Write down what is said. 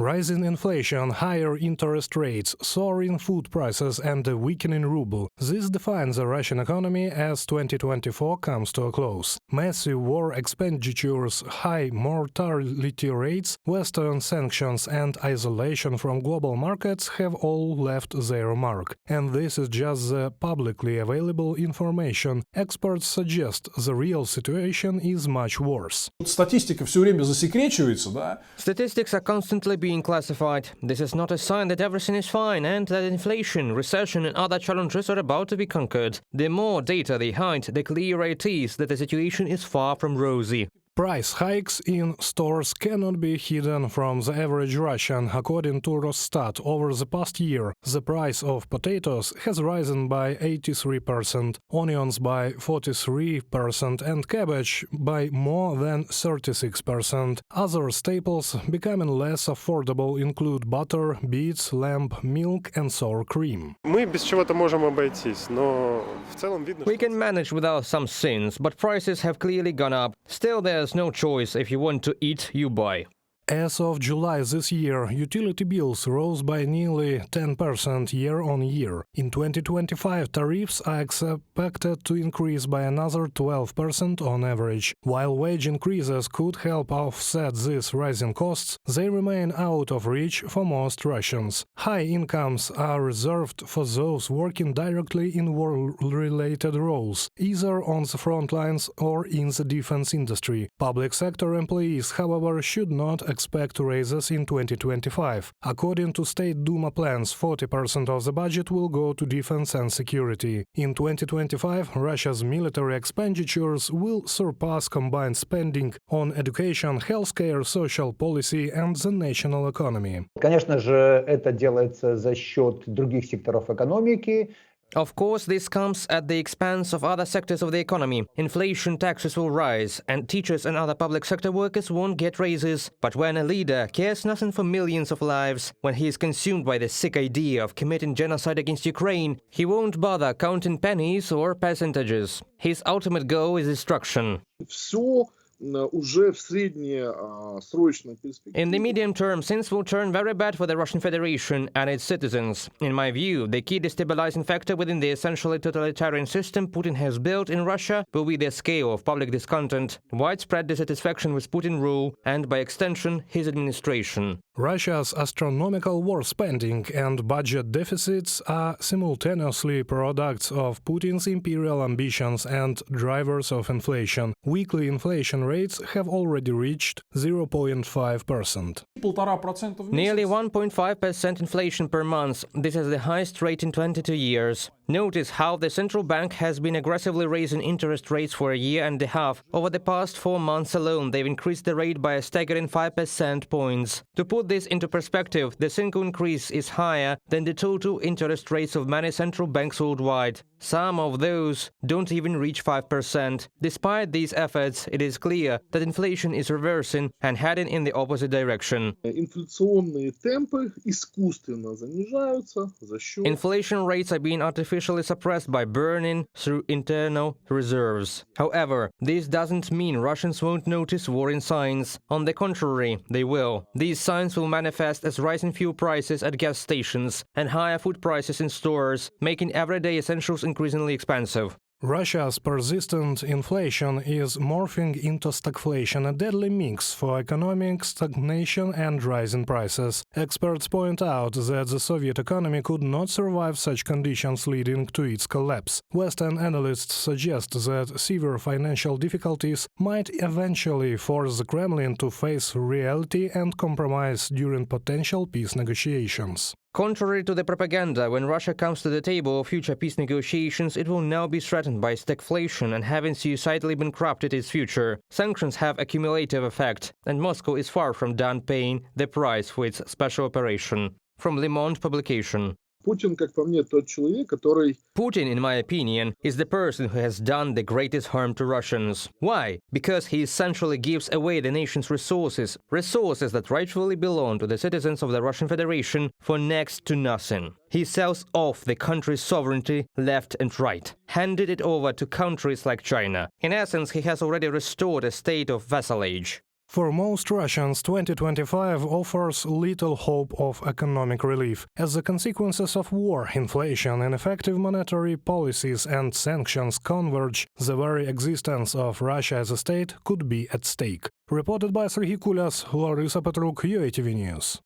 Rising inflation, higher interest rates, soaring food prices and a weakening ruble. This defines the Russian economy as 2024 comes to a close. Massive war expenditures, high mortality rates, Western sanctions and isolation from global markets have all left their mark. And this is just the publicly available information. Experts suggest the real situation is much worse. Статистика все время засекречивается, да? Statistics are constantly being classified. This is not a sign that everything is fine and that inflation, recession and other challenges are about to be conquered. The more data they hide, the clearer it is that the situation is far from rosy. Price hikes in stores cannot be hidden from the average Russian. According to Rosstat, over the past year, the price of potatoes has risen by 83%, onions by 43% and cabbage by more than 36%. Other staples becoming less affordable include butter, beets, lamb, milk and sour cream. Мы без чего-то можем обойтись, но в целом видно, We can manage without some sins, but prices have clearly gone up. Still, there's no choice. If you want to eat, you buy. As of July this year, utility bills rose by nearly 10% year-on-year. In 2025, tariffs are expected to increase by another 12% on average. While wage increases could help offset these rising costs, they remain out of reach for most Russians. High incomes are reserved for those working directly in war-related roles, either on the front lines or in the defense industry. Public sector employees, however, should not expect raises in 2025. According to State Duma plans, 40% of the budget will go to defense and security. In 2025, Russia's military expenditures will surpass combined spending on education, healthcare, social policy and the national economy. Конечно же, это делается за счет других секторов экономики. Of course, this comes at the expense of other sectors of the economy. Inflation, taxes will rise, and teachers and other public sector workers won't get raises. But when a leader cares nothing for millions of lives, when he is consumed by the sick idea of committing genocide against Ukraine, he won't bother counting pennies or percentages. His ultimate goal is destruction. Уже в среднесрочной перспективе. In the medium term, things will turn very bad for the Russian Federation and its citizens. In my view, the key destabilizing factor within the essentially totalitarian system Putin has built in Russia will be the scale of public discontent, widespread dissatisfaction with Putin rule, and by extension, his administration. Russia's astronomical war spending and budget deficits are simultaneously products of Putin's imperial ambitions and drivers of inflation. Weekly inflation rates have already reached 0.5%. Nearly 1.5% inflation per month. This is the highest rate in 22 years. Notice how the central bank has been aggressively raising interest rates for a year and a half. Over the past 4 months alone, they've increased the rate by a staggering 5% points. To put this into perspective, the single increase is higher than the total interest rates of many central banks worldwide. Some of those don't even reach 5%. Despite these efforts, it is clear that inflation is reversing and heading in the opposite direction. Инфляционные темпы искусственно занижаются за счет... Inflation rates are being artificially suppressed by burning through internal reserves. However, this doesn't mean Russians won't notice worrying signs. On the contrary, they will. These signs will manifest as rising fuel prices at gas stations and higher food prices in stores, making everyday essentials increasingly expensive. Russia's persistent inflation is morphing into stagflation, a deadly mix for economic stagnation and rising prices. Experts point out that the Soviet economy could not survive such conditions, leading to its collapse. Western analysts suggest that severe financial difficulties might eventually force the Kremlin to face reality and compromise during potential peace negotiations. Contrary to the propaganda, when Russia comes to the table of future peace negotiations, it will now be threatened by stagflation and having suicidally bankrupted its future. Sanctions have a cumulative effect, and Moscow is far from done paying the price for its special operation. From Le Monde publication. Putin, как по мне, тот человек, который... Putin, in my opinion, is the person who has done the greatest harm to Russians. Why? Because he essentially gives away the nation's resources that rightfully belong to the citizens of the Russian Federation, for next to nothing. He sells off the country's sovereignty left and right, handed it over to countries like China. In essence, he has already restored a state of vassalage. For most Russians, 2025 offers little hope of economic relief, as the consequences of war, inflation, ineffective monetary policies and sanctions converge. The very existence of Russia as a state could be at stake. Reported by Serhiy Kulas, Larisa Petruk, UATV News.